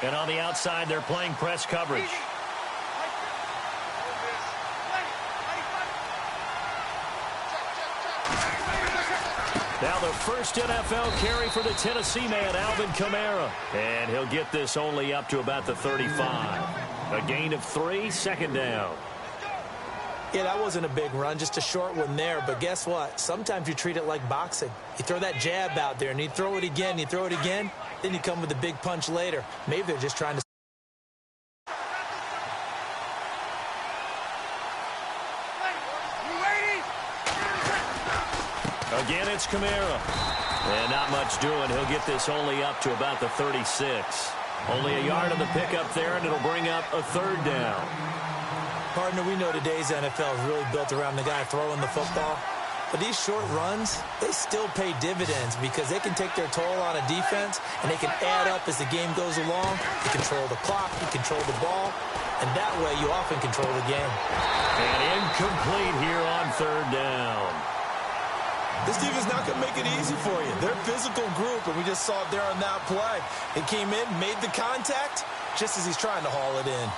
And on the outside, they're playing press coverage. Now the first NFL carry for the Tennessee man, Alvin Kamara. And he'll get this only up to about the 35. A gain of 3, second down. Yeah, that wasn't a big run, just a short one there. But guess what? Sometimes you treat it like boxing. You throw that jab out there, and you throw it again, you throw it again, then you come with a big punch later. Maybe they're just trying to... Again, it's Kamara. And not much doing. He'll get this only up to about the 36. Only a yard on the pickup there, and it'll bring up a third down. Partner, we know today's NFL is really built around the guy throwing the football. But these short runs, they still pay dividends because they can take their toll on a defense, and they can add up as the game goes along. You control the clock, you control the ball, and that way you often control the game. And incomplete here on third down. This defense not going to make it easy for you. They're a physical group, and we just saw it there on that play. It came in, made the contact, just as he's trying to haul it in.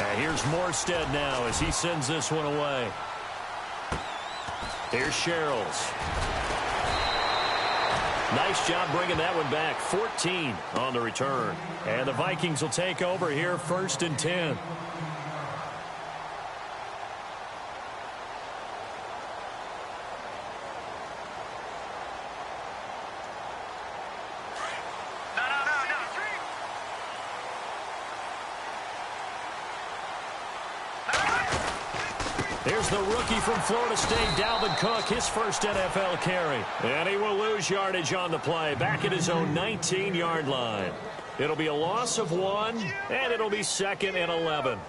And here's Morstead now as he sends this one away. Here's Sherrills. Nice job bringing that one back. 14 on the return. And the Vikings will take over here, 1st and 10. Here's the rookie from Florida State, Dalvin Cook, his first NFL carry. And he will lose yardage on the play, back at his own 19-yard line. It'll be a loss of 1, and it'll be 2nd and 11.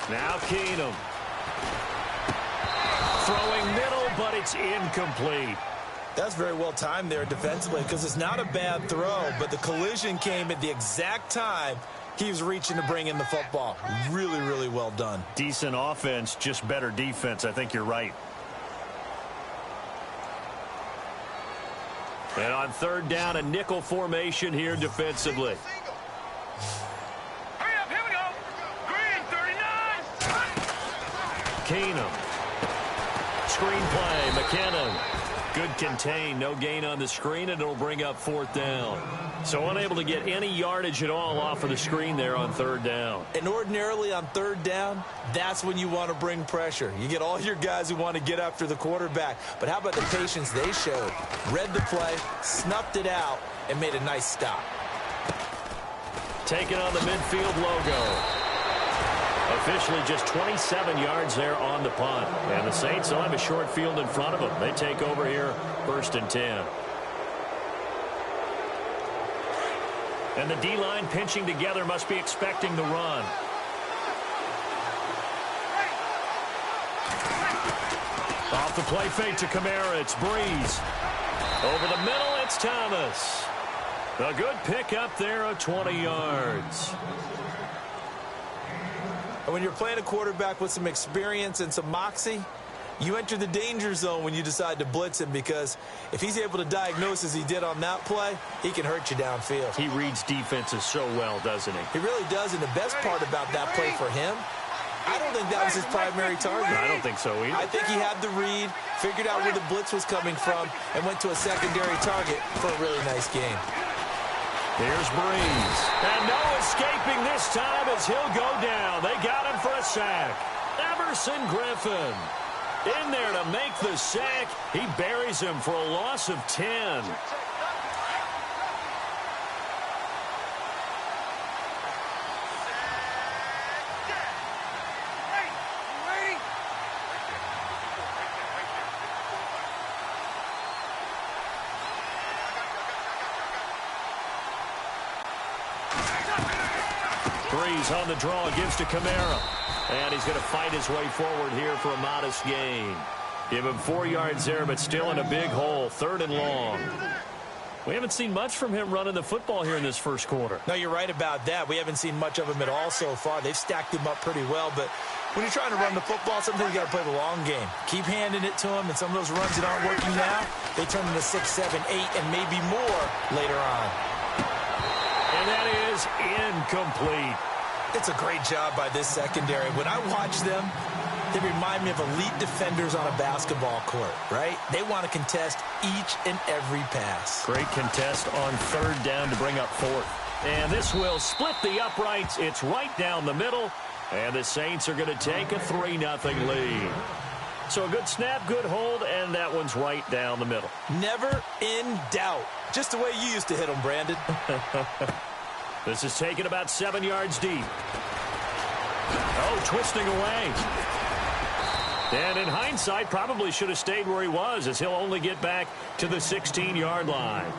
Now Keenum. Throwing middle, but it's incomplete. That's very well timed there defensively because it's not a bad throw, but the collision came at the exact time he was reaching to bring in the football. Really, really well done. Decent offense, just better defense. I think you're right. And on third down, a nickel formation here defensively. Keenum. Screenplay, McKinnon. Good contain, no gain on the screen, and it'll bring up 4th down. So unable to get any yardage at all off of the screen there on third down. And ordinarily on third down, that's when you want to bring pressure. You get all your guys who want to get after the quarterback. But how about the patience they showed? Read the play, snuffed it out, and made a nice stop. Taking on the midfield logo. Officially just 27 yards there on the punt. And the Saints will have a short field in front of them. They take over here, 1st and 10. And the D-line pinching together must be expecting the run. Off the play fake to Kamara, it's Breeze. Over the middle, it's Thomas. A good pickup there of 20 yards. And when you're playing a quarterback with some experience and some moxie, you enter the danger zone when you decide to blitz him because if he's able to diagnose as he did on that play, he can hurt you downfield. He reads defenses so well, doesn't he? He really does, and the best part about that play for him, I don't think that was his primary target. I don't think so either. I think he had the read, figured out where the blitz was coming from, and went to a secondary target for a really nice game. Here's Breeze. And no escaping this time as he'll go down. They got him for a sack. Emerson Griffin in there to make the sack. He buries him for a loss of 10. Breeze on the draw, gives to Kamara. And he's going to fight his way forward here for a modest gain. Give him 4 yards there, but still in a big hole. 3rd and long. We haven't seen much from him running the football here in this first quarter. No, you're right about that. We haven't seen much of him at all so far. They've stacked him up pretty well, but when you're trying to run the football, sometimes you got to play the long game. Keep handing it to him, and some of those runs that aren't working now, they turn into 6, 7, 8, and maybe more later on. And that is incomplete. It's a great job by this secondary. When I watch them, they remind me of elite defenders on a basketball court, right? They want to contest each and every pass. Great contest on 3rd down to bring up 4th. And this will split the uprights. It's right down the middle. And the Saints are going to take a 3-0 lead. So a good snap, good hold, and that one's right down the middle. Never in doubt. Just the way you used to hit them, Brandon. This is taken about 7 yards deep. Oh, twisting away. And in hindsight, probably should have stayed where he was, as he'll only get back to the 16-yard line.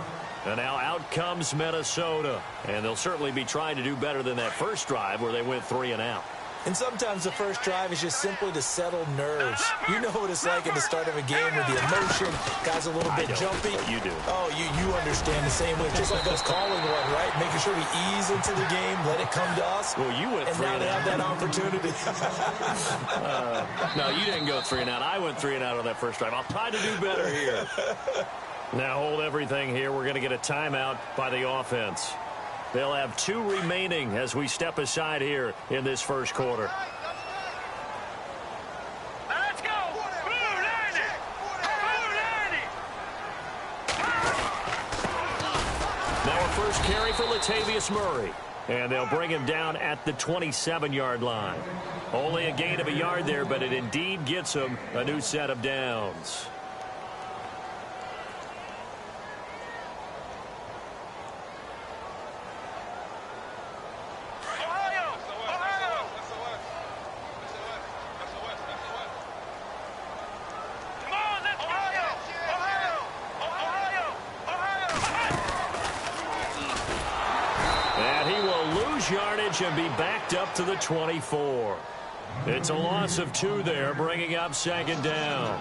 And now out comes Minnesota. And they'll certainly be trying to do better than that first drive where they went 3 and out. And sometimes the first drive is just simply to settle nerves. You know what it's like at the start of a game with the emotion. Guys a little bit jumpy. You do. Oh, you understand the same way. Just like us calling one, right? Making sure we ease into the game, let it come to us. Well, you went 3 and out. And now they have that opportunity. No, you didn't go 3 and out. I went 3 and out on that first drive. I'll try to do better here. Now hold everything here. We're going to get a timeout by the offense. They'll have 2 remaining as we step aside here in this first quarter. Let's go! Blue 90! Blue 90! Now a first carry for Latavius Murray. And they'll bring him down at the 27-yard line. Only a gain of a yard there, but it indeed gets him a new set of downs. Yardage and be backed up to the 24. It's a loss of 2 there, bringing up 2nd down.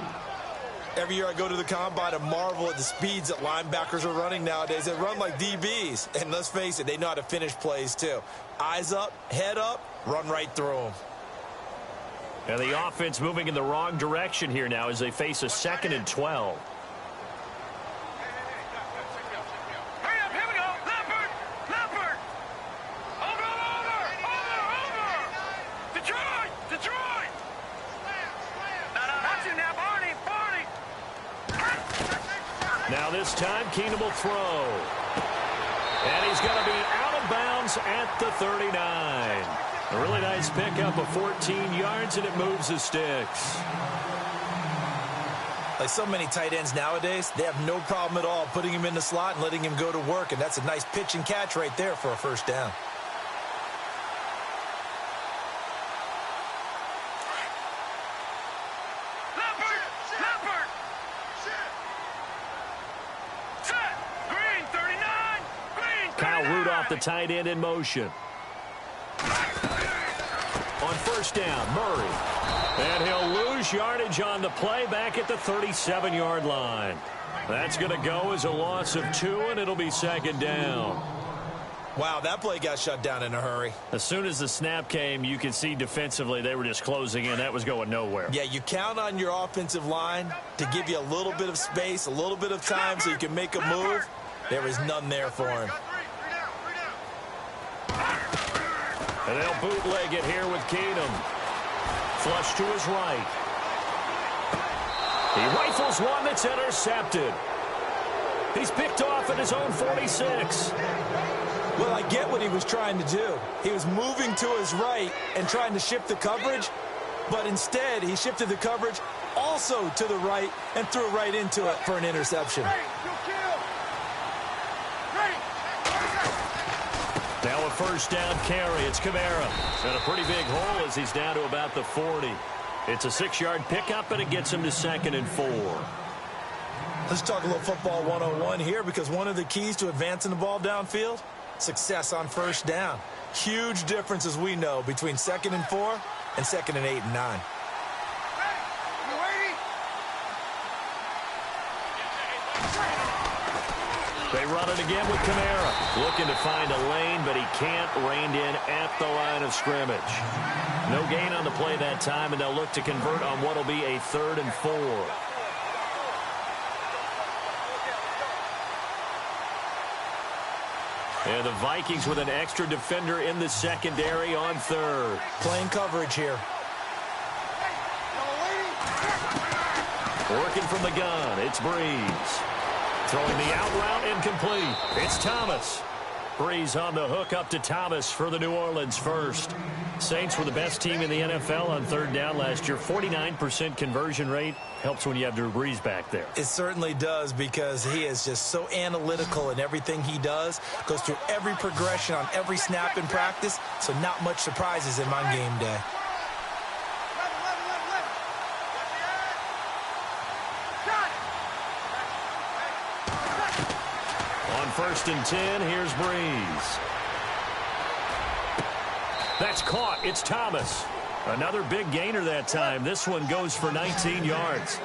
Every year I go to the combine and marvel at the speeds that linebackers are running nowadays. They run like DBs. And let's face it, they know how to finish plays too. Eyes up, head up, run right through them. And the offense moving in the wrong direction here now as they face a 2nd and 12. Now this time, Keenum will throw. And he's going to be out of bounds at the 39. A really nice pickup of 14 yards, and it moves the sticks. Like so many tight ends nowadays, they have no problem at all putting him in the slot and letting him go to work. And that's a nice pitch and catch right there for a first down. The tight end in motion. On first down, Murray. And he'll lose yardage on the play back at the 37-yard line. That's going to go as a loss of 2, and it'll be 2nd down. Wow, that play got shut down in a hurry. As soon as the snap came, you could see defensively they were just closing in. That was going nowhere. Yeah, you count on your offensive line to give you a little bit of space, a little bit of time so you can make a move. There was none there for him. And they'll bootleg it here with Keenum. Flush to his right. He rifles one that's intercepted. He's picked off at his own 46. Well, I get what he was trying to do. He was moving to his right and trying to shift the coverage, but instead he shifted the coverage also to the right and threw right into it for an interception. Now a first down carry. It's Kamara. And a pretty big hole as he's down to about the 40. It's a 6-yard pickup, and it gets him to 2nd and 4. Let's talk a little football 101 here, because one of the keys to advancing the ball downfield, success on first down. Huge difference, as we know, between 2nd and 4 and 2nd and 8 and 9. They run it again with Kamara. Looking to find a lane, but he can't. Reined in at the line of scrimmage. No gain on the play that time, and they'll look to convert on what will be a 3rd and 4. And the Vikings with an extra defender in the secondary on 3rd. Playing coverage here. Working from the gun, it's Breeze. Throwing the out route, incomplete. It's Thomas. Breeze on the hook up to Thomas for the New Orleans first. Saints were the best team in the NFL on 3rd down last year. 49% conversion rate. Helps when you have Drew Brees back there. It certainly does, because he is just so analytical in everything he does. Goes through every progression on every snap in practice, so not much surprises him on game day. On 1st and 10, here's Breeze. That's caught. It's Thomas. Another big gainer that time. This one goes for 19 yards.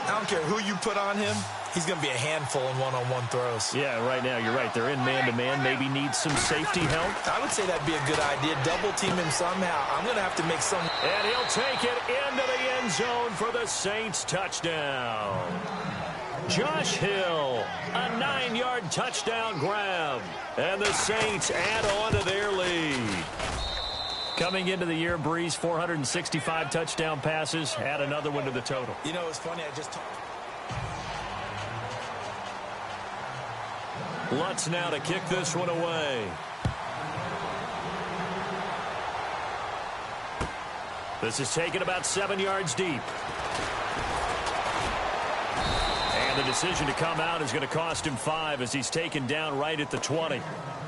I don't care who you put on him. He's going to be a handful in one-on-one throws. Yeah, right now, you're right. They're in man-to-man. Maybe needs some safety help. I would say that'd be a good idea. Double team him somehow. I'm going to have to make some. And he'll take it into the end zone for the Saints touchdown. Josh Hill, a 9-yard touchdown grab. And the Saints add on to their lead. Coming into the year, Breeze, 465 touchdown passes. Add another one to the total. You know, it's funny. I just talked. Lutz now to kick this one away. This is taken about 7 yards deep. And the decision to come out is going to cost him 5 as he's taken down right at the 20.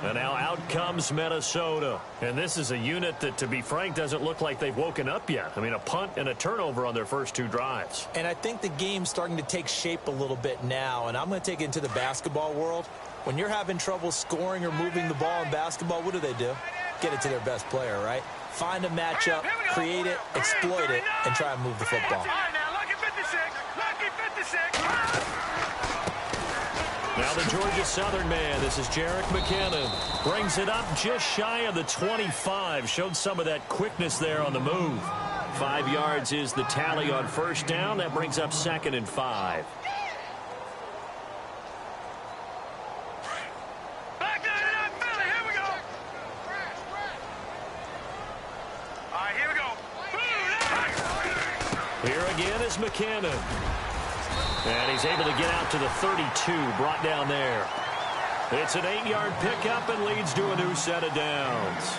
And now out comes Minnesota. And this is a unit that, to be frank, doesn't look like they've woken up yet. I mean, a punt and a turnover on their first 2 drives. And I think the game's starting to take shape a little bit now. And I'm going to take it into the basketball world. When you're having trouble scoring or moving the ball in basketball, what do? Get it to their best player, right? Find a matchup, create it, exploit it, and try and move the football. Now the Georgia Southern man, this is Jerick McKinnon. Brings it up just shy of the 25. Showed some of that quickness there on the move. 5 yards is the tally on 1st down. That brings up 2nd and 5. Here again is McKinnon. And he's able to get out to the 32, brought down there. It's an 8-yard pickup and leads to a new set of downs.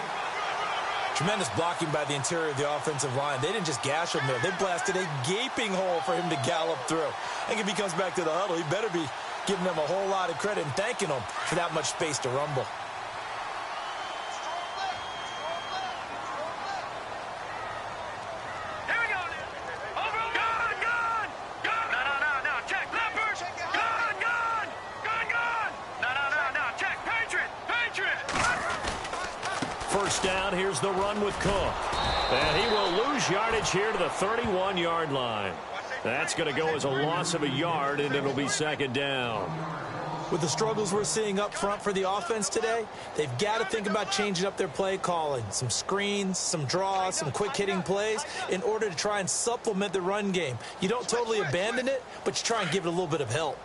Tremendous blocking by the interior of the offensive line. They didn't just gash him there. They blasted a gaping hole for him to gallop through. I think if he comes back to the huddle, he better be giving them a whole lot of credit and thanking them for that much space to rumble. First down, here's the run with Cook. And he will lose yardage here to the 31-yard line. That's going to go as a loss of a yard, and it'll be 2nd down. With the struggles we're seeing up front for the offense today, they've got to think about changing up their play calling. Some screens, some draws, some quick-hitting plays in order to try and supplement the run game. You don't totally abandon it, but you try and give it a little bit of help.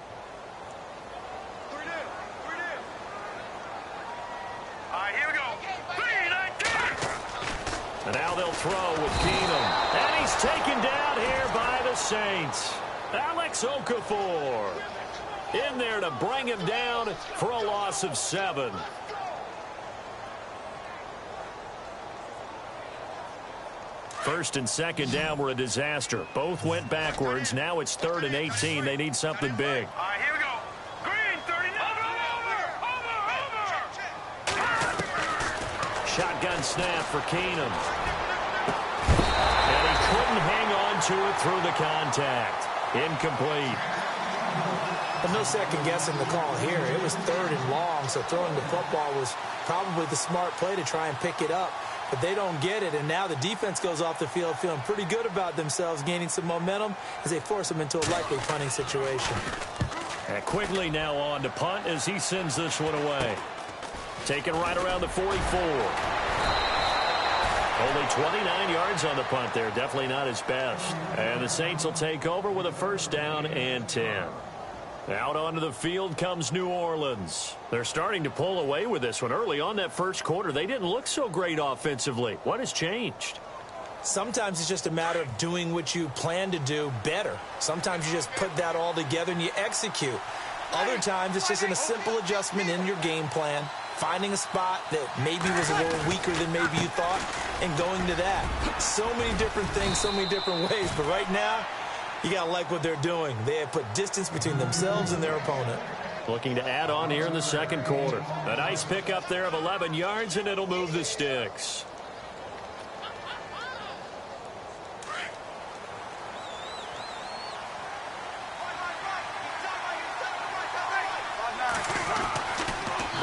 And now they'll throw with Keenum. And he's taken down here by the Saints. Alex Okafor in there to bring him down for a loss of 7. First and 2nd down were a disaster. Both went backwards. Now it's 3rd and 18. They need something big. All right, here we go. Green, 30. Over. Shotgun snap for Keenum. And he couldn't hang on to it through the contact. Incomplete. But no second guessing the call here. It was 3rd and long, so throwing the football was probably the smart play to try and pick it up. But they don't get it, and now the defense goes off the field feeling pretty good about themselves, gaining some momentum as they force them into a likely punting situation. And Quigley now on to punt as he sends this one away. Taken right around the 44. Only 29 yards on the punt there. Definitely not his best. And the Saints will take over with a first down and 10. Out onto the field comes New Orleans. They're starting to pull away with this one. Early on that first quarter, they didn't look so great offensively. What has changed? Sometimes it's just a matter of doing what you plan to do better. Sometimes you just put that all together and you execute. Other times it's just in a simple adjustment in your game plan, finding a spot that maybe was a little weaker than maybe you thought, and going to that. So many different things, so many different ways. But right now, you got to like what they're doing. They have put distance between themselves and their opponent. Looking to add on here in the second quarter. A nice pickup there of 11 yards, and it'll move the sticks.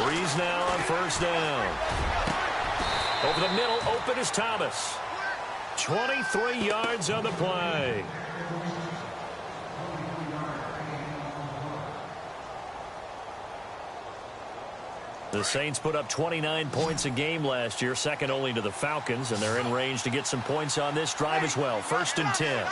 Breeze now on first down. Over the middle, open is Thomas. 23 yards on the play. The Saints put up 29 points a game last year, second only to the Falcons, and they're in range to get some points on this drive as well. First and 10.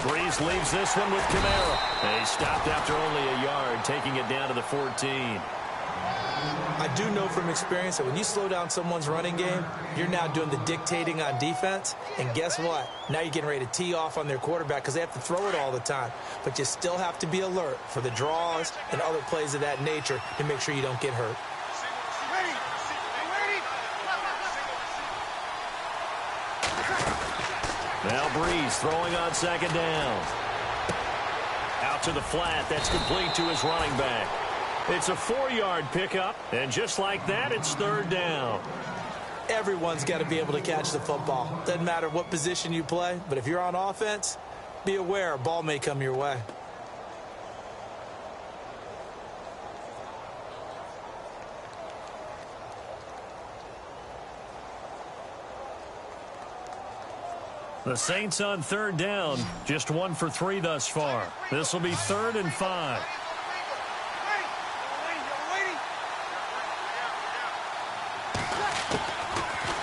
Breeze leaves this one with Kamara. He stopped after only a yard, taking it down to the 14. I do know from experience that when you slow down someone's running game, you're now doing the dictating on defense. And guess what? Now you're getting ready to tee off on their quarterback because they have to throw it all the time. But you still have to be alert for the draws and other plays of that nature to make sure you don't get hurt. Now Breeze throwing on second down. Out to the flat. That's complete to his running back. It's a 4-yard pickup, and just like that, it's third down. Everyone's got to be able to catch the football. Doesn't matter what position you play, but if you're on offense, be aware a ball may come your way. The Saints on third down, just 1 for 3 thus far. This will be 3rd and 5.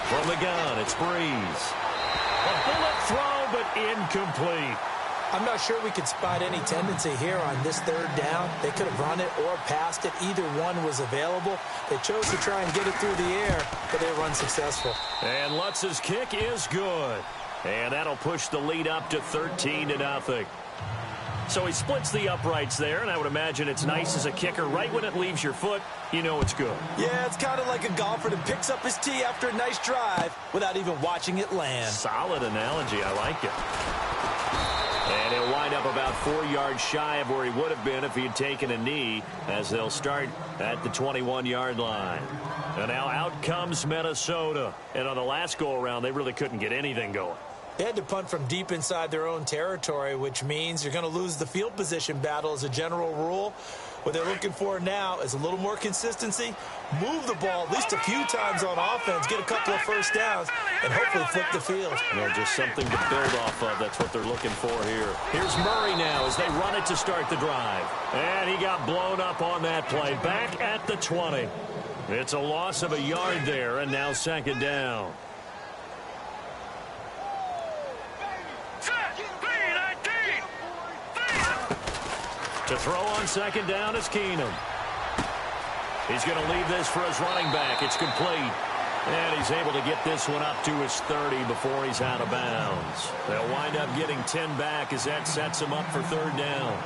From the gun, it's Breeze. A bullet throw, but incomplete. I'm not sure we could spot any tendency here on this third down. They could have run it or passed it. Either one was available. They chose to try and get it through the air, but they were unsuccessful. And Lutz's kick is good. And that'll push the lead up to 13-0. So he splits the uprights there, and I would imagine it's nice as a kicker. Right when it leaves your foot, you know it's good. Yeah, it's kind of like a golfer that picks up his tee after a nice drive without even watching it land. Solid analogy. I like it. And he'll wind up about 4 yards shy of where he would have been if he had taken a knee, as they'll start at the 21-yard line. And now out comes Minnesota. And on the last go-around, they really couldn't get anything going. They had to punt from deep inside their own territory, which means you're going to lose the field position battle as a general rule. What they're looking for now is a little more consistency, move the ball at least a few times on offense, get a couple of first downs, and hopefully flip the field. You know, just something to build off of. That's what they're looking for here. Here's Murray now as they run it to start the drive. And he got blown up on that play. Back at the 20. It's a loss of a yard there, and now second down. To throw on second down is Keenum. He's going to leave this for his running back. It's complete. And he's able to get this one up to his 30 before he's out of bounds. They'll wind up getting 10 back as that sets him up for third down.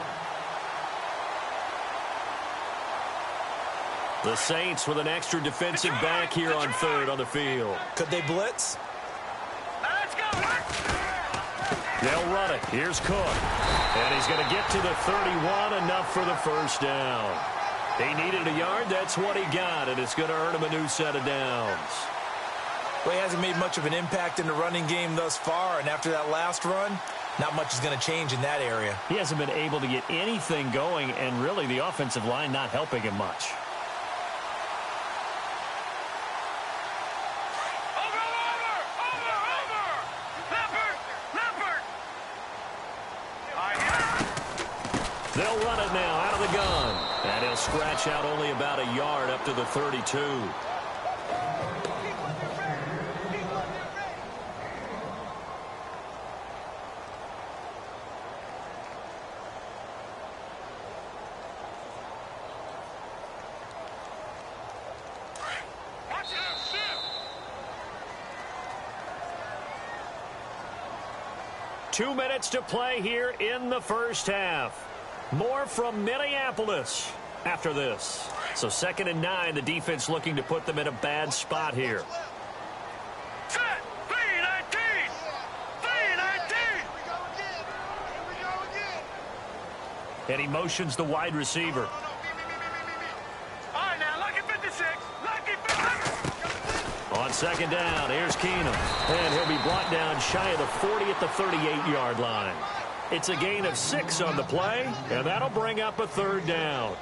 The Saints with an extra defensive back here on third on the field. Could they blitz? Let's go. They'll run it. Here's Cook. And he's going to get to the 31, enough for the first down. He needed a yard. That's what he got, and it's going to earn him a new set of downs. Well, he hasn't made much of an impact in the running game thus far, and after that last run, not much is going to change in that area. He hasn't been able to get anything going, and really the offensive line not helping him much. They'll scratch out only about a yard up to the 32. Watch out, shift. 2 minutes to play here in the first half. More from Minneapolis after this. So 2nd and 9, the defense looking to put them in a bad spot here. Set. 3-19. 3-19. And he motions the wide receiver. All right, now, lucky 56. Lucky 56. On 2nd down, here's Keenum. And he'll be brought down shy of the 40 at the 38-yard line. It's a gain of 6 on the play, and that'll bring up a 3rd down.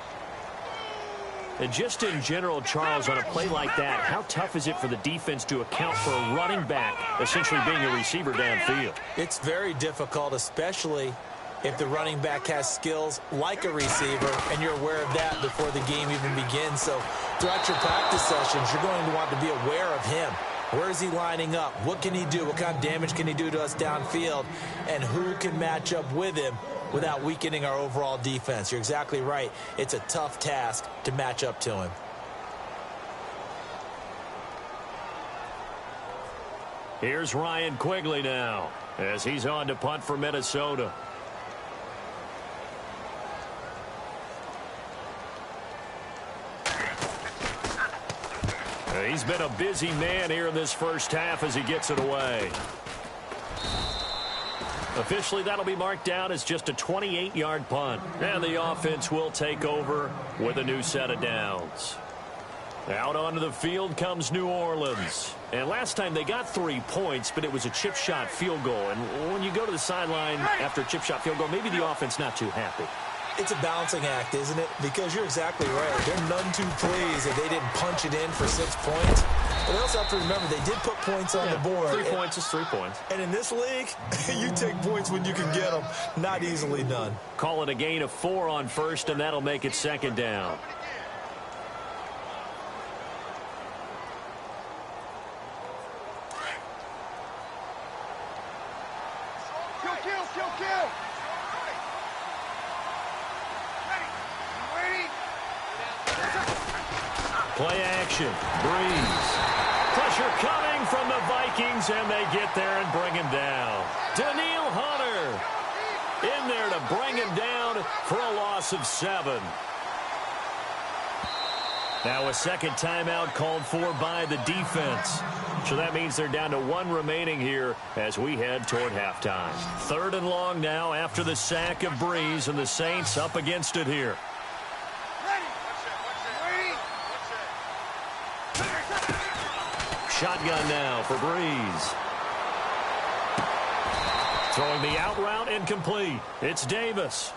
And just in general, Charles, on a play like that, how tough is it for the defense to account for a running back essentially being a receiver downfield? It's very difficult, especially if the running back has skills like a receiver, and you're aware of that before the game even begins. So throughout your practice sessions, you're going to want to be aware of him. Where is he lining up? What can he do? What kind of damage can he do to us downfield? And who can match up with him without weakening our overall defense? You're exactly right. It's a tough task to match up to him. Here's Ryan Quigley now as he's on to punt for Minnesota. He's been a busy man here in this first half as he gets it away. Officially, that'll be marked down as just a 28-yard punt. And the offense will take over with a new set of downs. Out onto the field comes New Orleans. And last time they got 3 points, but it was a chip shot field goal. And when you go to the sideline after a chip shot field goal, maybe the offense not too happy. It's a balancing act, isn't it? Because you're exactly right. They're none too pleased that they didn't punch it in for 6 points. But they also have to remember they did put points on the board. 3 points is 3 points. And in this league, you take points when you can get them. Not easily done. Call it a gain of 4 on first, and that'll make it 2nd down. Kill. Play action. Breeze. Pressure coming from the Vikings, and they get there and bring him down. Daniil Hunter in there to bring him down for a loss of 7. Now a second timeout called for by the defense. So that means they're down to 1 remaining here as we head toward halftime. 3rd and long now after the sack of Breeze, and the Saints up against it here. Shotgun now for Breeze. Throwing the out route incomplete. It's Davis.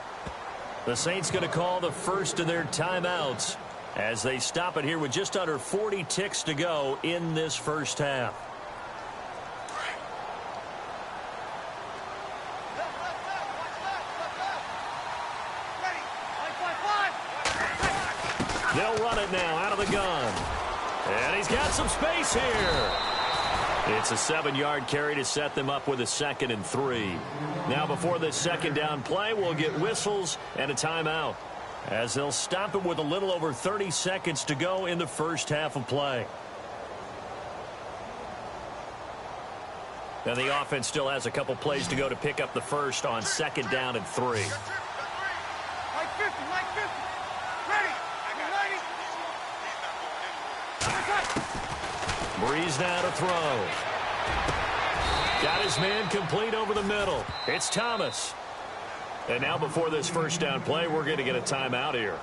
The Saints going to call the first of their timeouts as they stop it here with just under 40 ticks to go in this first half. They'll run it now out of the gun. And he's got some space here. It's a 7-yard carry to set them up with a 2nd and 3. Now before this 2nd down play, we'll get whistles and a timeout as they'll stop it with a little over 30 seconds to go in the first half of play. And the offense still has a couple plays to go to pick up the first on 2nd down and 3. Like 50. Ready. Breeze now to throw. Got his man complete over the middle. It's Thomas. And now before this first down play, we're going to get a timeout here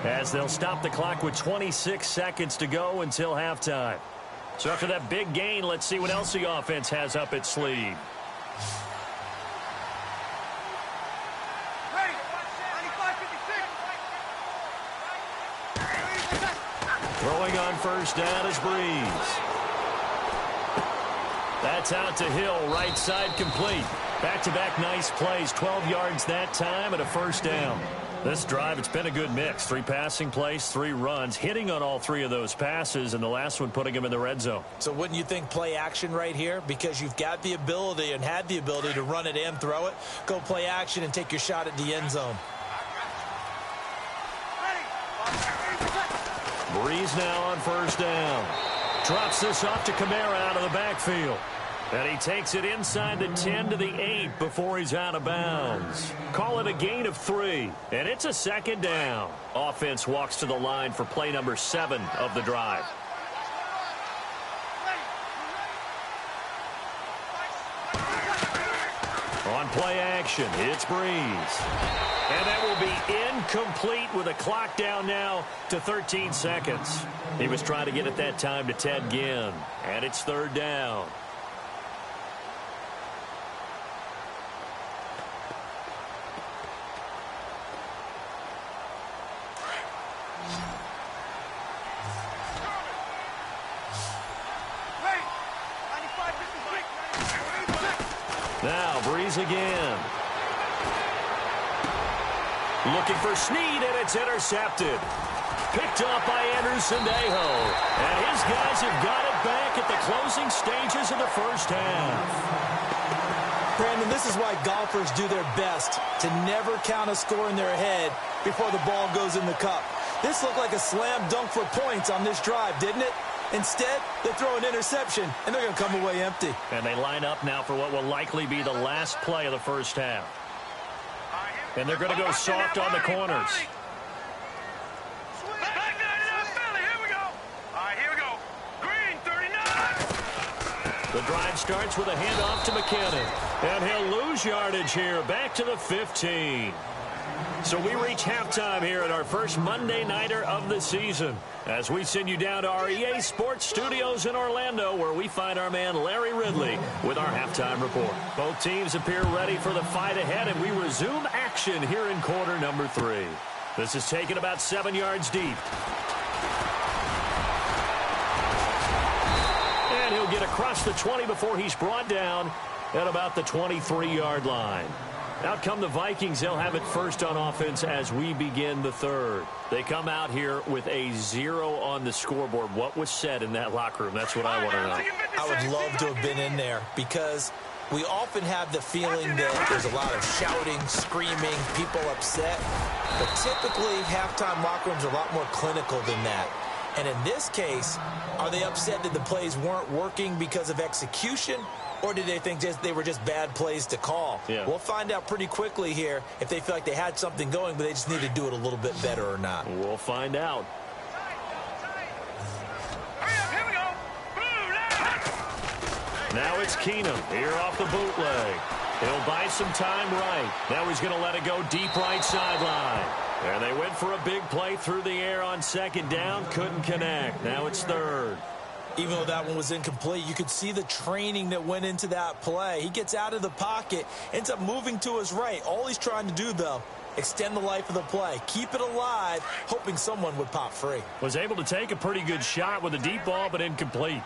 as they'll stop the clock with 26 seconds to go until halftime. So after that big gain, let's see what else the offense has up its sleeve. Ready. 95-56. Throwing on first down is Breeze. That's out to Hill, right side complete. Back-to-back nice plays, 12 yards that time and a first down. This drive, it's been a good mix. 3 passing plays, 3 runs, hitting on all 3 of those passes, and the last one putting him in the red zone. So wouldn't you think play action right here? Because you've got the ability and had the ability to run it and throw it. Go play action and take your shot at the end zone. Breeze now on first down. Drops this off to Kamara out of the backfield. And he takes it inside the 10 to the 8 before he's out of bounds. Call it a gain of 3, and it's a second down. Offense walks to the line for play number 7 of the drive. On play action, it's Breeze. And that will be incomplete with a clock down now to 13 seconds. He was trying to get it that time to Ted Ginn. And it's third down. Now Breeze again. Looking for Snead, and it's intercepted. Picked off by Anderson-Dejo. And his guys have got it back at the closing stages of the first half. Brandon, this is why golfers do their best to never count a score in their head before the ball goes in the cup. This looked like a slam dunk for points on this drive, didn't it? Instead, they throw an interception, and they're going to come away empty. And they line up now for what will likely be the last play of the first half. And they're going to go soft on the corners. The drive starts with a handoff to McKinnon. And he'll lose yardage here, back to the 15. So we reach halftime here at our first Monday Nighter of the season, as we send you down to our EA Sports Studios in Orlando, where we find our man Larry Ridley with our halftime report. Both teams appear ready for the fight ahead, and we resume action here in quarter number 3. This is taken about 7 yards deep. And he'll get across the 20 before he's brought down at about the 23-yard line. Out come the Vikings. They'll have it first on offense as we begin the third. They come out here with a 0 on the scoreboard. What was said in that locker room? That's what I want to know. I would love to have been in there, because we often have the feeling that there's a lot of shouting, screaming, people upset. But typically, halftime locker rooms are a lot more clinical than that. And in this case, are they upset that the plays weren't working because of execution? Or did they think they were just bad plays to call? Yeah. We'll find out pretty quickly here if they feel like they had something going, but they just need to do it a little bit better or not. We'll find out. Now it's Keenum here off the bootleg. He'll buy some time right. Now he's going to let it go deep right sideline. And they went for a big play through the air on second down. Couldn't connect. Now it's third. Even though that one was incomplete, you could see the training that went into that play. He gets out of the pocket, ends up moving to his right. All he's trying to do, though, extend the life of the play. Keep it alive, hoping someone would pop free. Was able to take a pretty good shot with a deep ball, but incomplete.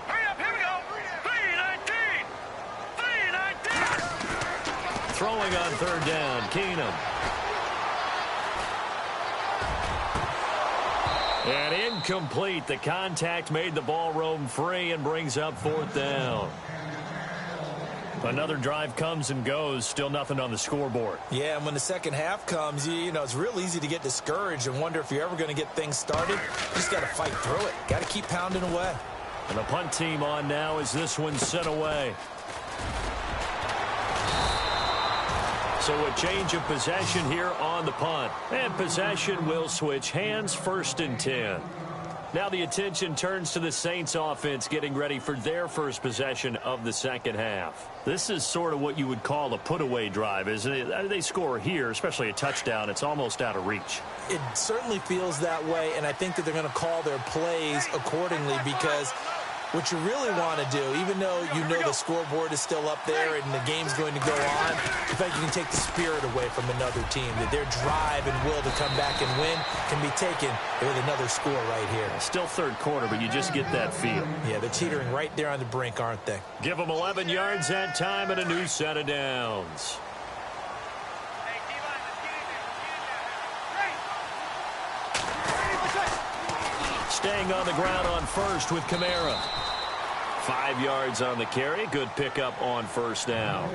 Hurry up, here we go. 3-19. 3-19. Throwing on third down, Keenum. And incomplete. The contact made the ball roam free and brings up fourth down. Another drive comes and goes. Still nothing on the scoreboard. Yeah, and when the second half comes, you know, it's real easy to get discouraged and wonder if you're ever going to get things started. You just got to fight through it. Got to keep pounding away. And the punt team on now as this one's sent away. So a change of possession here on the punt. And possession will switch hands, first and 10. Now the attention turns to the Saints offense getting ready for their first possession of the second half. This is sort of what you would call a put-away drive, isn't it? They score here, especially a touchdown. It's almost out of reach. It certainly feels that way, and I think that they're going to call their plays accordingly, because what you really want to do, even though you know the scoreboard is still up there and the game's going to go on, in fact, you can take the spirit away from another team, that their drive and will to come back and win can be taken with another score right here. Still third quarter, but you just get that feel. Yeah, they're teetering right there on the brink, aren't they? Give them 11 yards that time and a new set of downs. staying on the ground on first with Kamara. 5 yards on the carry. Good pickup on first down.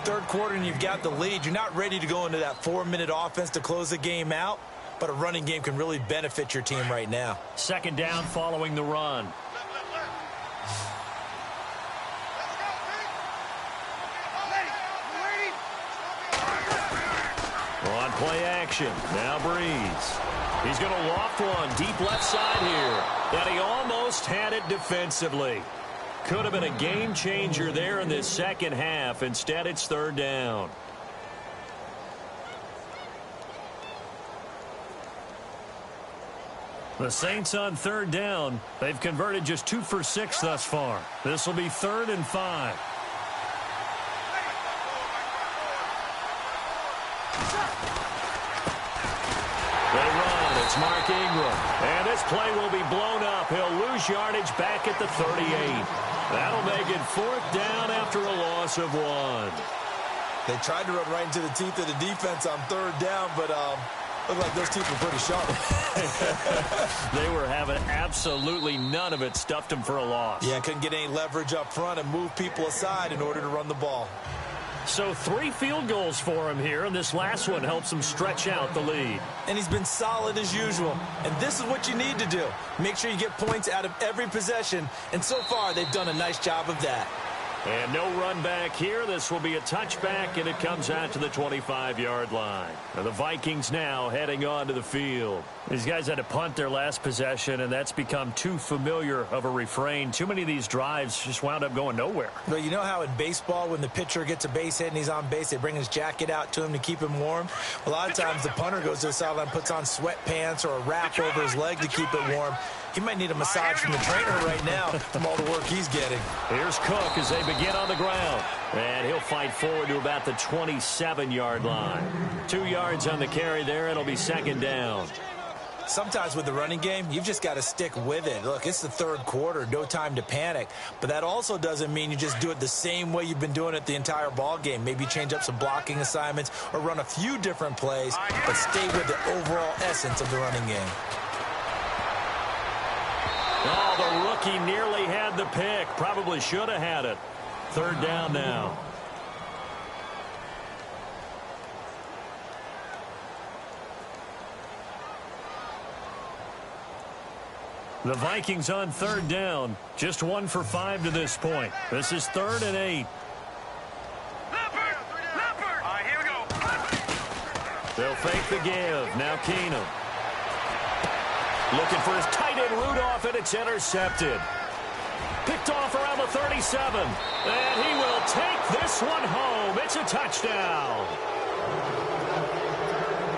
Third quarter and you've got the lead. You're not ready to go into that 4-minute offense to close the game out, but a running game can really benefit your team right now. Second down following the run. On play action, now Breeze. He's going to loft one deep left side here. And he almost had it defensively. Could have been a game changer there in this second half. Instead, it's third down. The Saints on third down. They've converted just 2 for 6 thus far. This will be 3rd and 5. They run. It's Mark Ingram. And this play will be blown up. He'll lose yardage back at the 38. That'll make it 4th down after a loss of 1. They tried to run right into the teeth of the defense on third down, but looked like those teeth were pretty sharp. They were having absolutely none of it. Stuffed them for a loss. Yeah, couldn't get any leverage up front and move people aside in order to run the ball. So 3 field goals for him here, and this last one helps him stretch out the lead. And he's been solid as usual. And this is what you need to do. Make sure you get points out of every possession. And so far, they've done a nice job of that. And no run back here. This will be a touchback, and it comes out to the 25-yard line. Now the Vikings now heading onto the field. These guys had to punt their last possession, and that's become too familiar of a refrain. Too many of these drives just wound up going nowhere. Well, you know how in baseball, when the pitcher gets a base hit and he's on base, they bring his jacket out to him to keep him warm? A lot of times the punter goes to the sideline, puts on sweatpants or a wrap over his leg to keep it warm. He might need a massage from the trainer right now from all the work he's getting. Here's Cook as they begin on the ground. And he'll fight forward to about the 27-yard line. 2 yards on the carry there. It'll be 2nd down. Sometimes with the running game, you've just got to stick with it. Look, it's the third quarter, no time to panic. But that also doesn't mean you just do it the same way you've been doing it the entire ball game. Maybe change up some blocking assignments or run a few different plays, but stay with the overall essence of the running game. Oh, the rookie nearly had the pick. Probably should have had it. 3rd down now. The Vikings on 3rd down. Just 1 for 5 to this point. This is 3rd and 8. Leopard! Leopard! All right, here we go. They'll fake the give. Now Keenum. Looking for his tight end Rudolph, and it's intercepted. Picked off around the 37. And he will take this one home. It's a touchdown.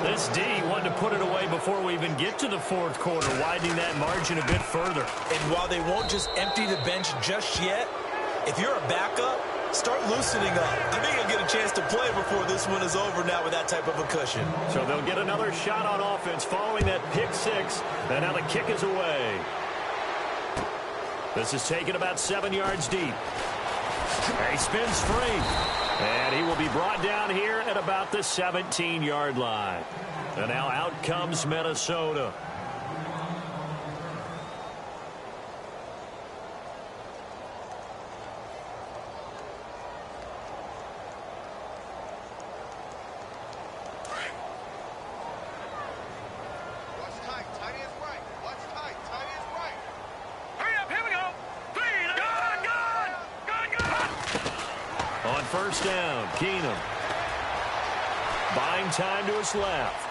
This D wanted to put it away before we even get to the 4th quarter, widening that margin a bit further. And while they won't just empty the bench just yet, if you're a backup, start loosening up. I think you'll get a chance to play before this one is over now with that type of a cushion. So they'll get another shot on offense following that pick 6. And now the kick is away. This is taken about 7 yards deep. And he spins free. And he will be brought down here at about the 17-yard line. And now out comes Minnesota. On 1st down, Keenum. Buying time to his left.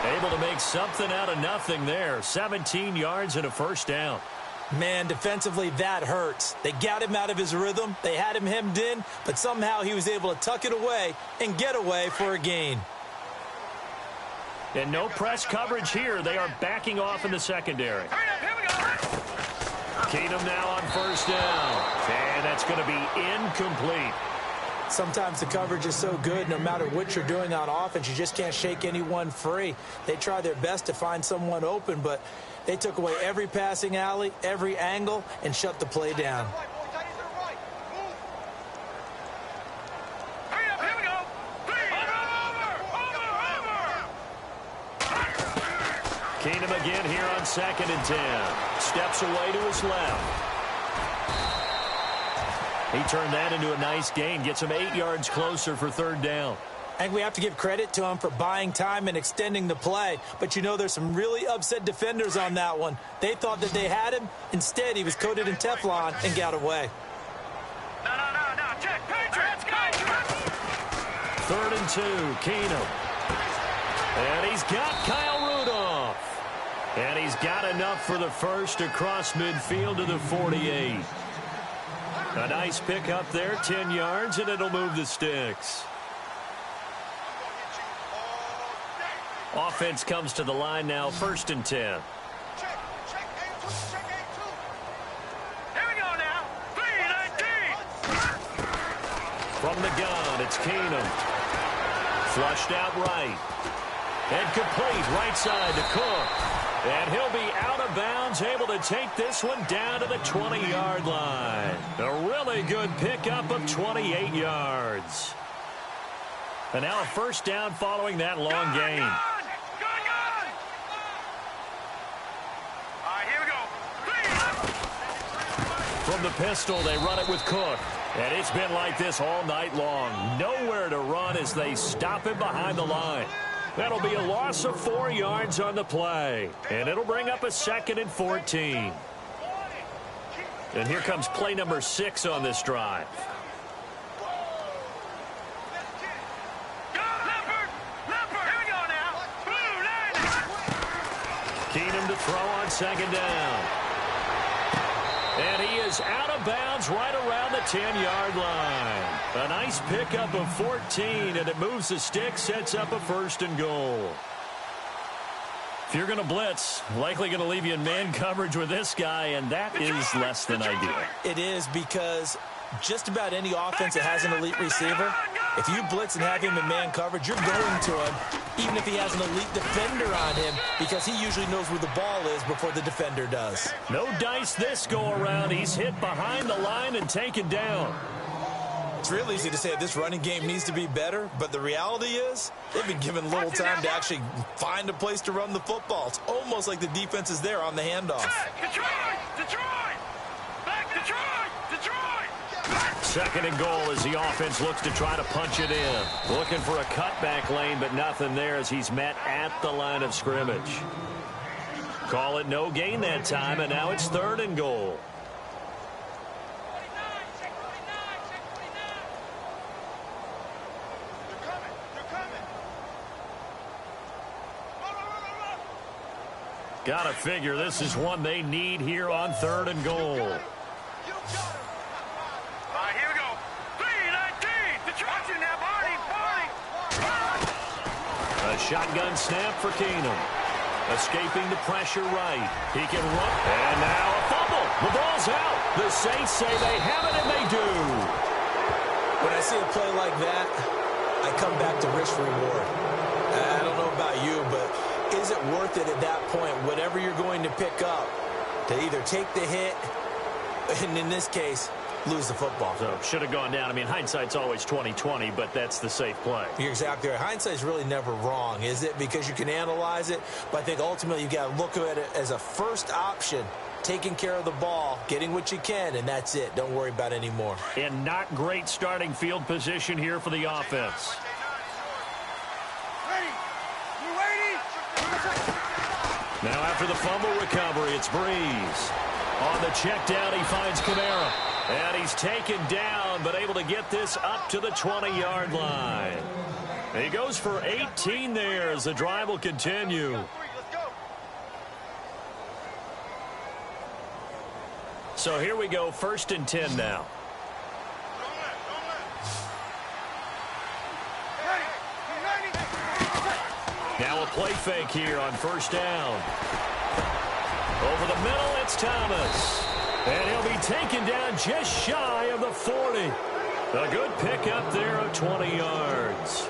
Able to make something out of nothing there. 17 yards and a 1st down. Man, defensively, that hurts. They got him out of his rhythm. They had him hemmed in, but somehow he was able to tuck it away and get away for a gain. And no press coverage here. They are backing off in the secondary. Keenum now on 1st down. And that's going to be incomplete. Sometimes the coverage is so good, no matter what you're doing on offense, you just can't shake anyone free. They try their best to find someone open, but they took away every passing alley, every angle, and shut the play down. Keenum again here on 2nd and 10. Steps away to his left. He turned that into a nice gain. Gets him 8 yards closer for 3rd down. I think we have to give credit to him for buying time and extending the play. But, you know, there's some really upset defenders on that one. They thought that they had him. Instead, he was coated in Teflon and got away. No. Check. Patriots, go. 3rd and 2. Keenum. And he's got Kyle Rudolph. And he's got enough for the first across midfield to the 48. A nice pick up there, 10 yards, and it'll move the sticks. Offense comes to the line now, 1st and 10. Here we go now. 3-19. From the gun, it's Keenum. Flushed out right. And complete right side to Cook. And he'll be out of bounds, able to take this one down to the 20-yard line. A really good pickup of 28 yards. And now a 1st down following that long gain. Good. All right, here we go. From the pistol, they run it with Cook. And it's been like this all night long. Nowhere to run as they stop him behind the line. That'll be a loss of 4 yards on the play. And it'll bring up a 2nd and 14. And here comes play number 6 on this drive. Keenum to throw on 2nd down. And he is out of bounds right around the 10-yard line. A nice pickup of 14, and it moves the stick, sets up a 1st and goal. If you're going to blitz, likely going to leave you in man coverage with this guy, and that is less than ideal. It is, because just about any offense that has an elite receiver, if you blitz and have him in man coverage, you're going to him, even if he has an elite defender on him, because he usually knows where the ball is before the defender does. No dice this go-around. He's hit behind the line and taken down. It's real easy to say this running game needs to be better, but the reality is they've been given little time to actually find a place to run the football. It's almost like the defense is there on the handoff. Detroit! Back Detroit! 2nd and goal as the offense looks to try to punch it in. Looking for a cutback lane, but nothing there as he's met at the line of scrimmage. Call it no gain that time, and now it's 3rd and goal. Gotta figure this is one they need here on 3rd and goal. All right, here we go. 3-19. Detroit now, Barney. A shotgun snap for Keenum. Escaping the pressure right. He can run. And now a fumble. The ball's out. The Saints say they have it, and they do. When I see a play like that, I come back to risk reward. I don't know about you, but is it worth it at that point, whatever you're going to pick up, to either take the hit, and in this case, lose the football? So should have gone down. I mean, hindsight's always 20/20, but that's the safe play. You're exactly right. Hindsight's really never wrong, is it? Because you can analyze it, but I think ultimately you got to look at it as a first option, taking care of the ball, getting what you can, and that's it. Don't worry about it anymore. And not great starting field position here for the offense. Now after the fumble recovery, it's Breeze. On the check down, he finds Kamara. And he's taken down, but able to get this up to the 20-yard line. He goes for 18 there as the drive will continue. So here we go, 1st and 10 now. Now a play fake here on 1st down. Over the middle, it's Thomas. And he'll be taken down just shy of the 40. A good pickup there of 20 yards.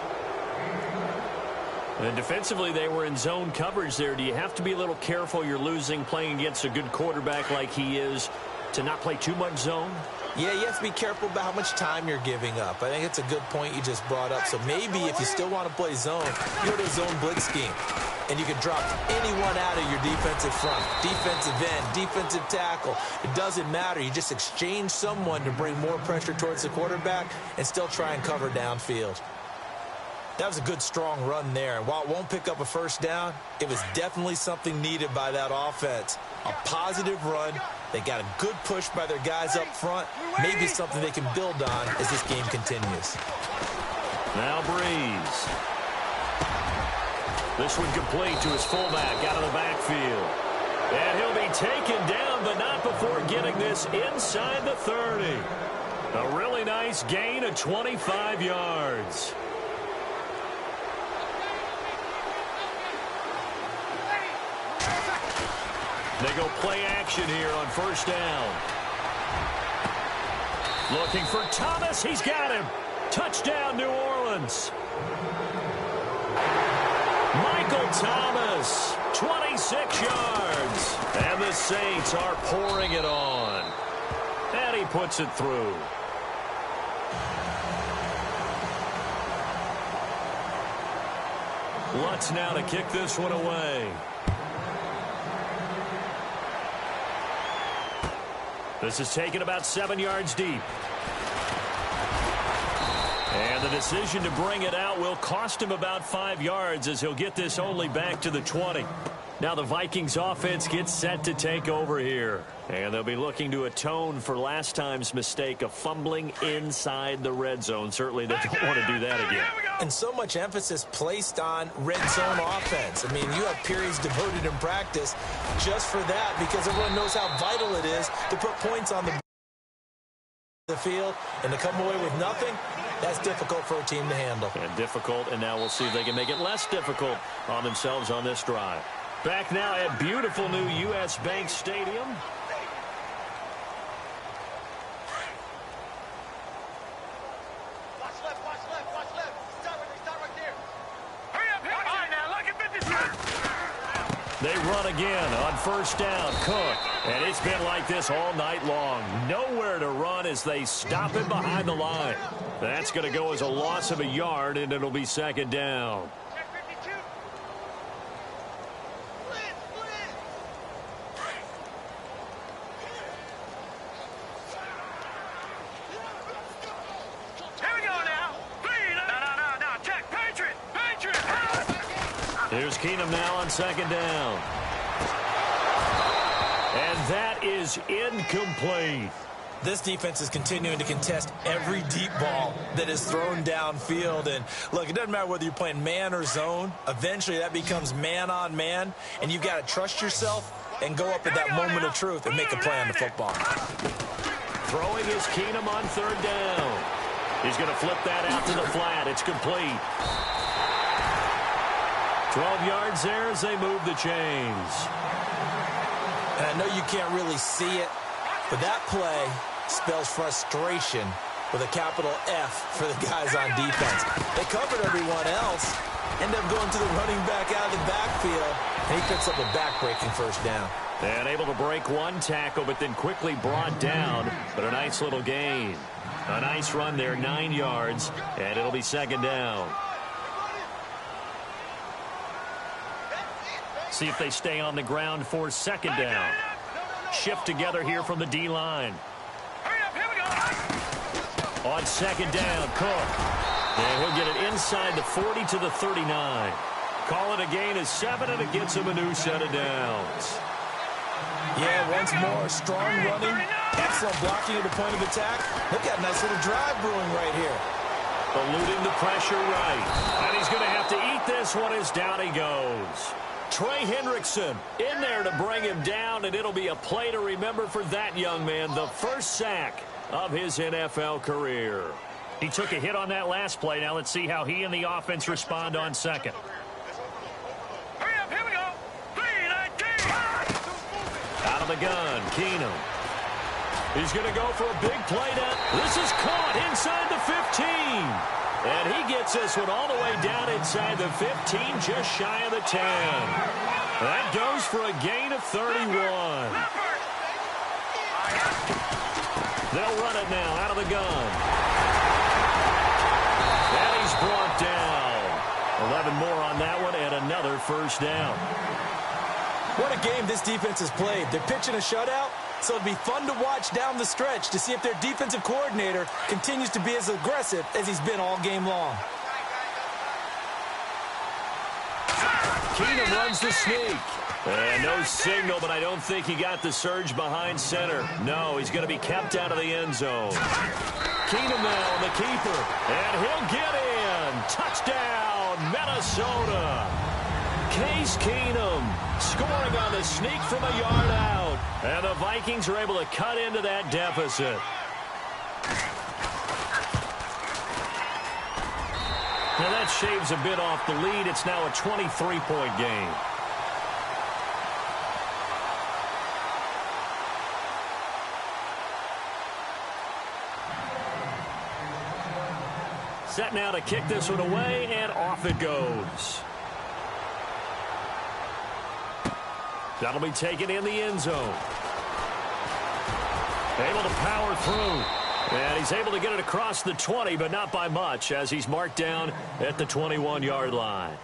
And defensively, they were in zone coverage there. Do you have to be a little careful? You're losing playing against a good quarterback like he is to not play too much zone? Yeah, you have to be careful about how much time you're giving up. I think it's a good point you just brought up. So maybe if you still want to play zone, you go to a zone blitz scheme. and you can drop anyone out of your defensive front. Defensive end, defensive tackle. It doesn't matter. You just exchange someone to bring more pressure towards the quarterback and still try and cover downfield. That was a good, strong run there. And while it won't pick up a first down, it was definitely something needed by that offense. A positive run. They got a good push by their guys up front. Maybe something they can build on as this game continues. Now Breeze. This one complete to his fullback out of the backfield. And he'll be taken down, but not before getting this inside the 30. A really nice gain of 25 yards. They go play action here on first down. Looking for Thomas. He's got him. Touchdown, New Orleans. Michael Thomas, 26 yards. And the Saints are pouring it on. And he puts it through. Lutz now to kick this one away. This is taken about 7 yards deep. And the decision to bring it out will cost him about 5 yards as he'll get this only back to the 20. Now the Vikings offense gets set to take over here. And they'll be looking to atone for last time's mistake of fumbling inside the red zone. Certainly they don't want to do that again. And so much emphasis placed on red zone offense. I mean, you have periods devoted in practice just for that because everyone knows how vital it is to put points on the field and to come away with nothing. That's difficult for a team to handle. And difficult, and now we'll see if they can make it less difficult on themselves on this drive. Back now at beautiful new U.S. Bank Stadium. They run again on first down. Cook. And it's been like this all night long. Nowhere to run as they stop him behind the line. That's going to go as a loss of a yard, and it'll be second down. Here's Keenum now on second down. And that is incomplete. This defense is continuing to contest every deep ball that is thrown downfield. And, look, it doesn't matter whether you're playing man or zone. Eventually that becomes man on man, and you've got to trust yourself and go up at that moment of truth and make a play on the football. Throwing is Keenum on third down. He's going to flip that out to the flat. It's complete. 12 yards there as they move the chains. And I know you can't really see it, but that play spells frustration with a capital F for the guys on defense. They covered everyone else, end up going to the running back out of the backfield, and he picks up a back-breaking first down. And able to break one tackle, but then quickly brought down. But a nice little gain. A nice run there, 9 yards, and it'll be second down. See if they stay on the ground for second down. Shift together here from the D-line. On second down, Cook. And he'll get it inside the 40 to the 39. Call it a gain of 7, and it gets him a new set of downs. Yeah, once more, strong running, excellent blocking at the point of attack. Look at a nice little drive brewing right here. Eluding the pressure right. And he's going to have to eat this one as down he goes. Trey Hendrickson in there to bring him down, and it'll be a play to remember for that young man. The first sack of his NFL career. He took a hit on that last play. Now let's see how he and the offense respond on second. Hurry up, here we go. 3-19. Out of the gun, Keenum. He's going to go for a big play down. This is caught inside the 15. And he gets this one all the way down inside the 15, just shy of the 10. That goes for a gain of 31. They'll run it now out of the gun. And he's brought down. 11 more on that one and another first down. What a game this defense has played. They're pitching a shutout, so it'll be fun to watch down the stretch to see if their defensive coordinator continues to be as aggressive as he's been all game long. Keenum runs the sneak. And no signal, but I don't think he got the surge behind center. No, he's going to be kept out of the end zone. Keenum now on the keeper. And he'll get in. Touchdown, Minnesota. Case Keenum scoring on the sneak from a yard out. And the Vikings are able to cut into that deficit. Now that shaves a bit off the lead. It's now a 23-point game. Set now to kick this one away, and off it goes. That'll be taken in the end zone. Able to power through. And he's able to get it across the 20, but not by much, as he's marked down at the 21-yard line.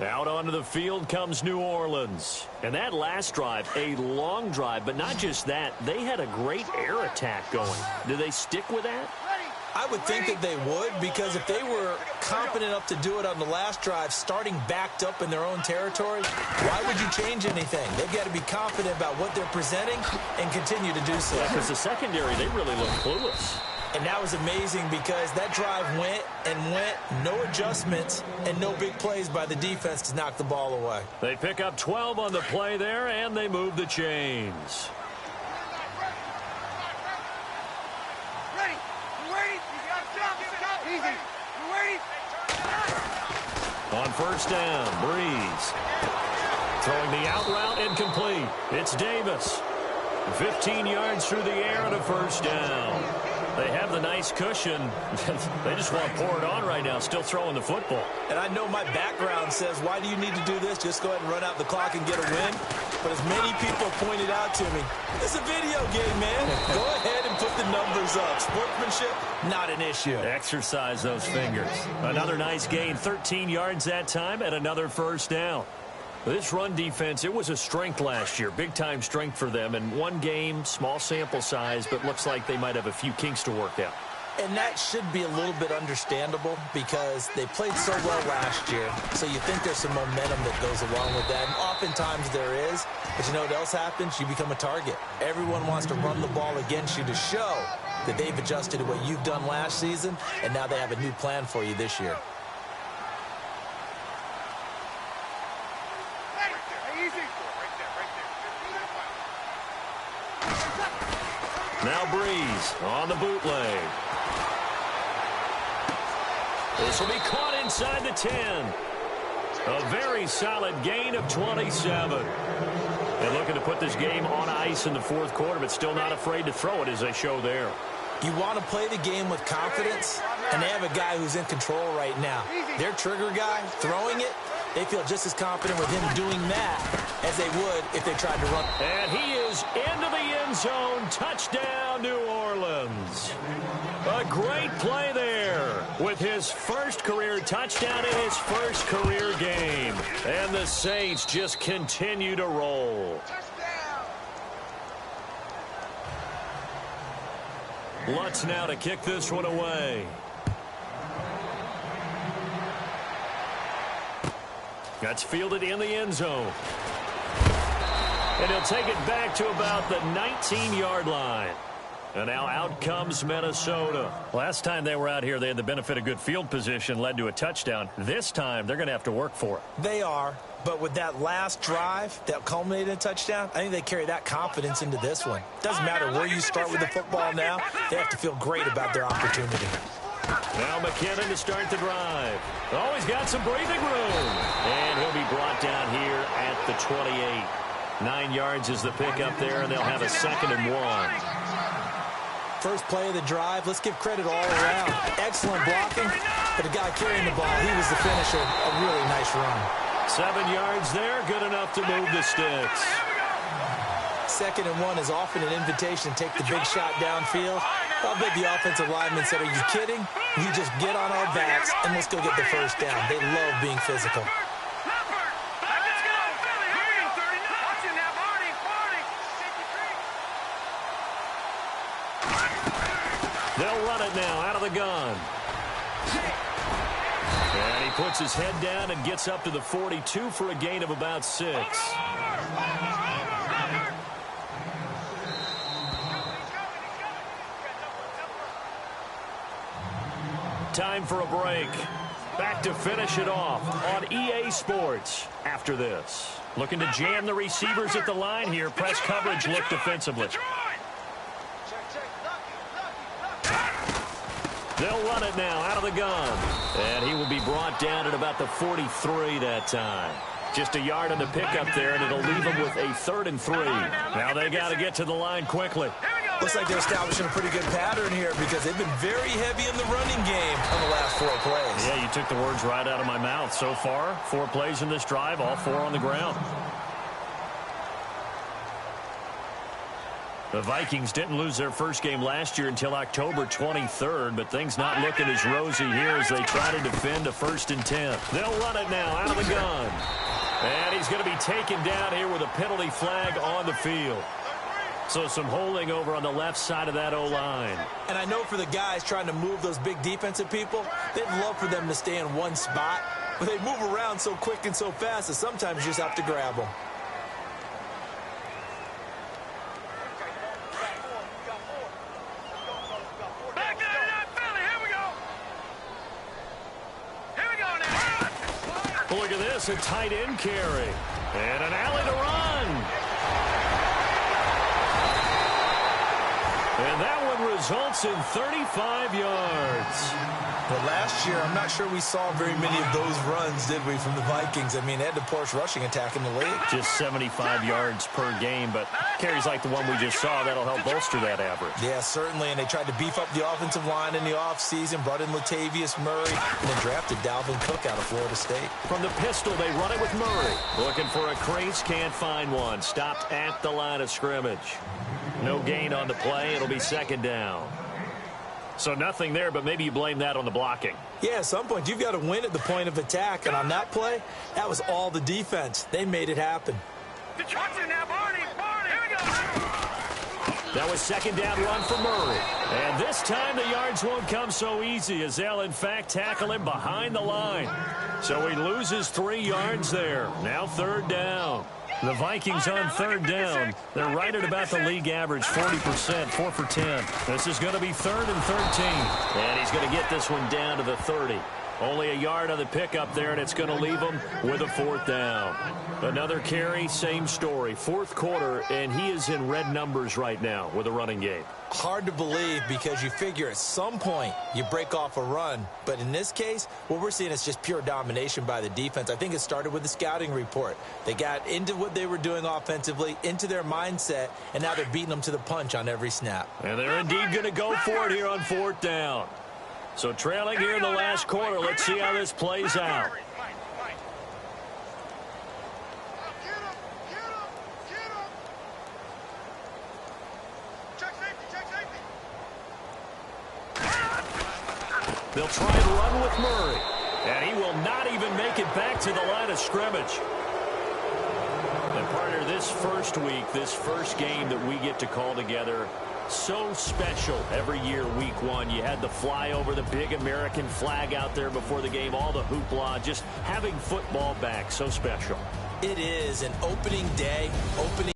Out onto the field comes New Orleans. And that last drive, a long drive, but not just that. They had a great air attack going. Do they stick with that? I would think that they would, because if they were confident enough to do it on the last drive, starting backed up in their own territory, why would you change anything? They've got to be confident about what they're presenting and continue to do so. Yeah, because the secondary, they really look clueless. And that was amazing because that drive went and went, no adjustments and no big plays by the defense to knock the ball away. They pick up 12 on the play there, and they move the chains. On first down, Breeze. Throwing the out route, incomplete. It's Davis. 15 yards through the air and a first down. They have the nice cushion. They just want to pour it on right now, still throwing the football. And I know my background says, why do you need to do this? Just go ahead and run out the clock and get a win. But as many people pointed out to me, it's a video game, man. Go ahead and put the numbers up. Sportsmanship, not an issue. Exercise those fingers. Another nice gain, 13 yards that time, and another first down. This run defense, it was a strength last year, big-time strength for them. In one game, small sample size, but looks like they might have a few kinks to work out. And that should be a little bit understandable because they played so well last year. So you think there's some momentum that goes along with that. And oftentimes there is. But you know what else happens? You become a target. Everyone wants to run the ball against you to show that they've adjusted to what you've done last season, and now they have a new plan for you this year. Now Breeze on the bootleg. This will be caught inside the 10. A very solid gain of 27. And looking to put this game on ice in the fourth quarter, but still not afraid to throw it as they show there. You want to play the game with confidence, and they have a guy who's in control right now. Their trigger guy throwing it, they feel just as confident with him doing that as they would if they tried to run. And he is into the end zone. Touchdown, New Orleans. A great play there with his first career touchdown in his first career game. And the Saints just continue to roll. Lutz now to kick this one away. That's fielded in the end zone. And he'll take it back to about the 19-yard line. And now out comes Minnesota. Last time they were out here, they had the benefit of good field position, led to a touchdown. This time, they're going to have to work for it. They are. But with that last drive that culminated in a touchdown, I think they carry that confidence into this one. Doesn't matter where you start with the football now. They have to feel great about their opportunity. Now McKinnon to start the drive. Oh, he's got some breathing room. And he'll be brought down here at the 28. 9 yards is the pickup there, and they'll have a 2nd and 1. First play of the drive, let's give credit all around. Excellent blocking, but the guy carrying the ball, he was the finisher. A really nice run. 7 yards there, good enough to move the sticks. 2nd and 1 is often an invitation to take the big shot downfield. I bet the offensive lineman said, are you kidding? You just get on our backs, and let's go get the first down. They love being physical. They'll run it now out of the gun. And he puts his head down and gets up to the 42 for a gain of about 6. Time for a break. Back to finish it off on EA Sports after this. Looking to jam the receivers at the line here. Press coverage look defensively. They'll run it now out of the gun. And he will be brought down at about the 43 that time. Just a yard on the pickup there, and it'll leave him with a 3rd and 3. Now they got to get to the line quickly. Looks like they're establishing a pretty good pattern here because they've been very heavy in the running game on the last 4 plays. Yeah, you took the words right out of my mouth. So far, 4 plays in this drive, all 4 on the ground. The Vikings didn't lose their first game last year until October 23rd, but things not looking as rosy here as they try to defend a 1st and 10. They'll run it now out of the gun. And he's going to be taken down here with a penalty flag on the field. So some holding over on the left side of that O-line. And I know for the guys trying to move those big defensive people, they'd love for them to stay in one spot, but they move around so quick and so fast that sometimes you just have to grab them. Look at this, a tight end carry. And an alley to run. And that one results in 35 yards. Well, last year, I'm not sure we saw very many of those runs, did we, from the Vikings? I mean, they had the poorest rushing attack in the league. Just 75 yards per game, but carries like the one we just saw, that'll help bolster that average. Yeah, certainly, and they tried to beef up the offensive line in the offseason, brought in Latavius Murray, and then drafted Dalvin Cook out of Florida State. From the pistol, they run it with Murray. Looking for a crease, can't find one. Stopped at the line of scrimmage. No gain on the play. It'll be 2nd down. So nothing there, but maybe you blame that on the blocking. Yeah, at some point, you've got to win at the point of attack. And on that play, that was all the defense. They made it happen. That was 2nd down run for Murray. And this time the yards won't come so easy as they'll, in fact, tackle him behind the line. So he loses 3 yards there. Now 3rd down. The Vikings on 3rd down. They're right at about the league average, 40%, 4 for 10. This is going to be 3rd and 13. And he's going to get this one down to the 30. Only a yard on the pickup there, and it's going to leave him with a 4th down. Another carry, same story. 4th quarter, and he is in red numbers right now with a running game. Hard to believe because you figure at some point you break off a run. But in this case, what we're seeing is just pure domination by the defense. I think it started with the scouting report. They got into what they were doing offensively, into their mindset, and now they're beating them to the punch on every snap. And they're indeed going to go for it here on 4th down. So trailing here in the last quarter. Let's see how this plays out. They'll try and run with Murray. And he will not even make it back to the line of scrimmage. And partner, this first week, this first game that we get to call together, so special every year, week 1. You had the flyover, the big American flag out there before the game, all the hoopla, just having football back, so special. It is an opening day, opening